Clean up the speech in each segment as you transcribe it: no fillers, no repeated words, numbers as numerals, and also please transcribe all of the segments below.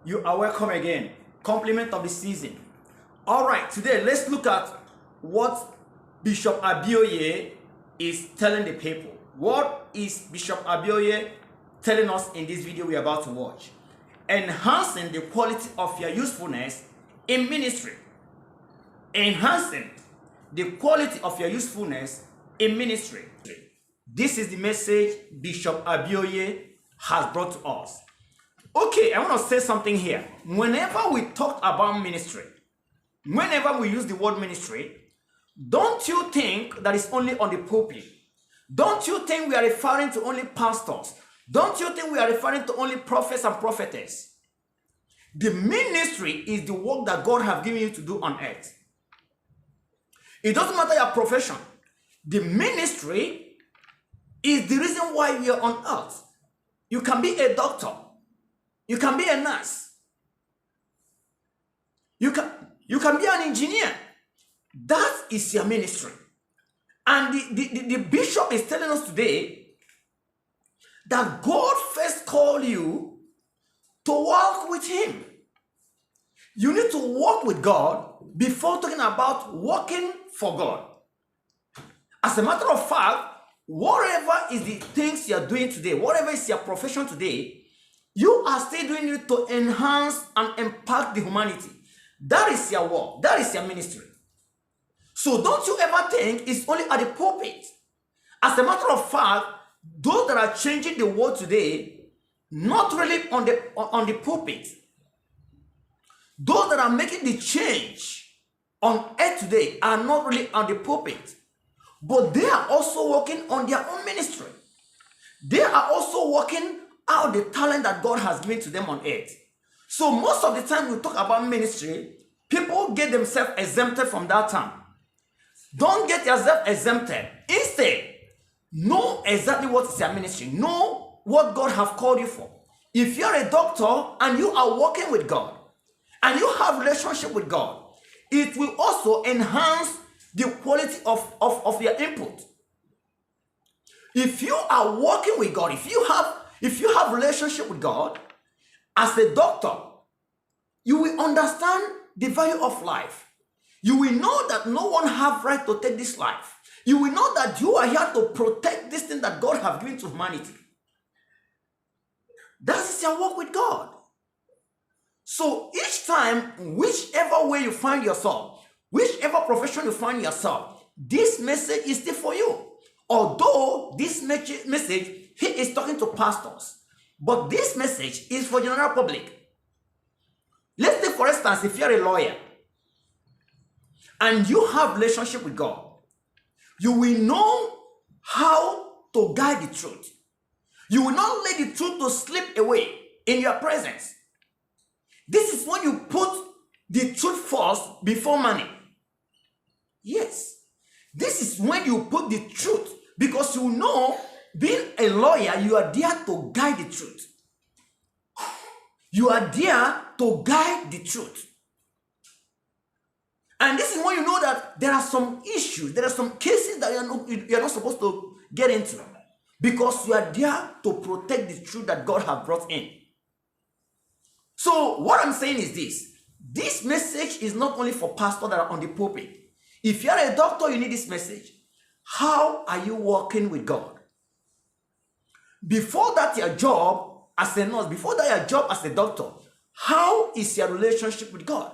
You are welcome again. Compliment of the season. All right, today let's look at what Bishop Abioye is telling the people. What is Bishop Abioye telling us in this video we're about to watch? Enhancing the quality of your usefulness in ministry. Enhancing the quality of your usefulness in ministry. This is the message Bishop Abioye has brought to us. Okay, I want to say something here. Whenever we talk about ministry, whenever we use the word ministry, don't you think that it's only on the pulpit? Don't you think we are referring to only pastors? Don't you think we are referring to only prophets and prophetess? The ministry is the work that God has given you to do on earth. It doesn't matter your profession. The ministry is the reason why we are on earth. You can be a doctor. You can be a nurse. You can be an engineer. That is your ministry. And the bishop is telling us today that God first called you to walk with him. You need to walk with God before talking about walking for God. As a matter of fact, whatever is the things you are doing today, whatever is your profession today, you are still doing it to enhance and impact the humanity. That is your work. That is your ministry. So don't you ever think it's only at the pulpit. As a matter of fact, those that are changing the world today, not really on the pulpit. Those that are making the change on earth today are not really on the pulpit. But they are also working on their own ministry. They are also working out the talent that God has given to them on earth. So most of the time we talk about ministry, people get themselves exempted from that term. Don't get yourself exempted. Instead, know exactly what is your ministry. Know what God has called you for. If you're a doctor and you are working with God and you have a relationship with God, it will also enhance the quality of your input. If you are working with God, if you have relationship with God, as a doctor, you will understand the value of life. You will know that no one have right to take this life. You will know that you are here to protect this thing that God has given to humanity. That is your work with God. So each time, whichever way you find yourself, whichever profession you find yourself, this message is still for you. Although this message, he is talking to pastors, but this message is for general public. Let's take for instance, if you're a lawyer and you have relationship with God, you will know how to guide the truth. You will not let the truth to slip away in your presence. This is when you put the truth first before money. Yes. This is when you put the truth, because you know, being a lawyer, you are there to guide the truth. You are there to guide the truth. And this is when you know that there are some issues, there are some cases that you are not supposed to get into, because you are there to protect the truth that God has brought in. So what I'm saying is this message is not only for pastors that are on the pulpit. If you are a doctor, you need this message. How are you working with God? Before that, your job as a nurse, before that, your job as a doctor, how is your relationship with God?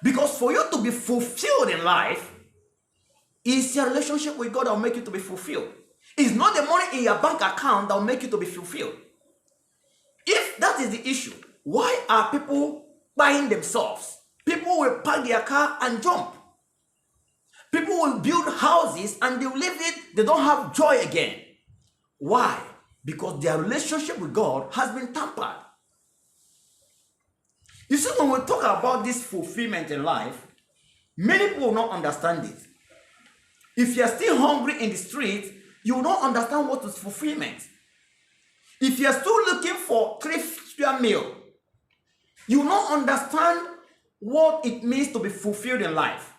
Because for you to be fulfilled in life, it's your relationship with God that will make you to be fulfilled. It's not the money in your bank account that will make you to be fulfilled. If that is the issue, why are people buying themselves? People will park their car and jump. People will build houses and they will leave it, they don't have joy again. Why? Because their relationship with God has been tampered. You see, when we talk about this fulfillment in life, many people will not understand it. If you are still hungry in the street, you will not understand what is fulfillment. If you are still looking for 3-square meal, you will not understand what it means to be fulfilled in life.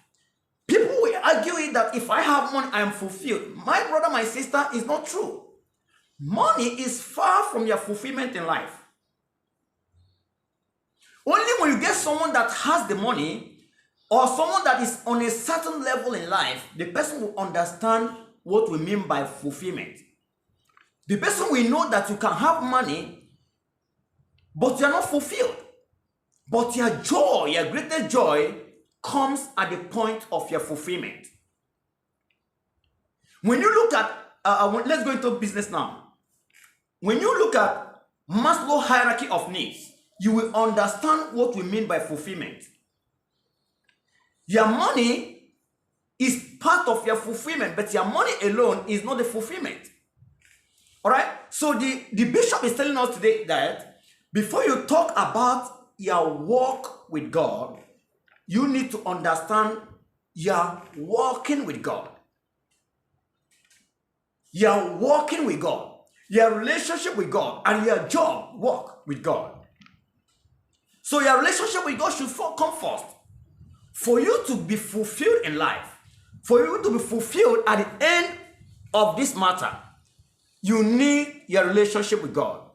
People will argue it that if I have money, I am fulfilled. My brother, my sister, is not true. Money is far from your fulfillment in life. someone that has the money or someone that is on a certain level in life, the person will understand what we mean by fulfillment. The person will know that you can have money, but you are not fulfilled. But your joy, your greatest joy, comes at the point of your fulfillment. When you look at, let's go into business now. When you look at Maslow's hierarchy of needs, you will understand what we mean by fulfillment. Your money is part of your fulfillment, but your money alone is not the fulfillment. All right? So the bishop is telling us today that before you talk about your walk with God, you need to understand you're walking with God. You're walking with God. Your relationship with God and your job work with God. So your relationship with God should come first. For you to be fulfilled in life, for you to be fulfilled at the end of this matter, you need your relationship with God.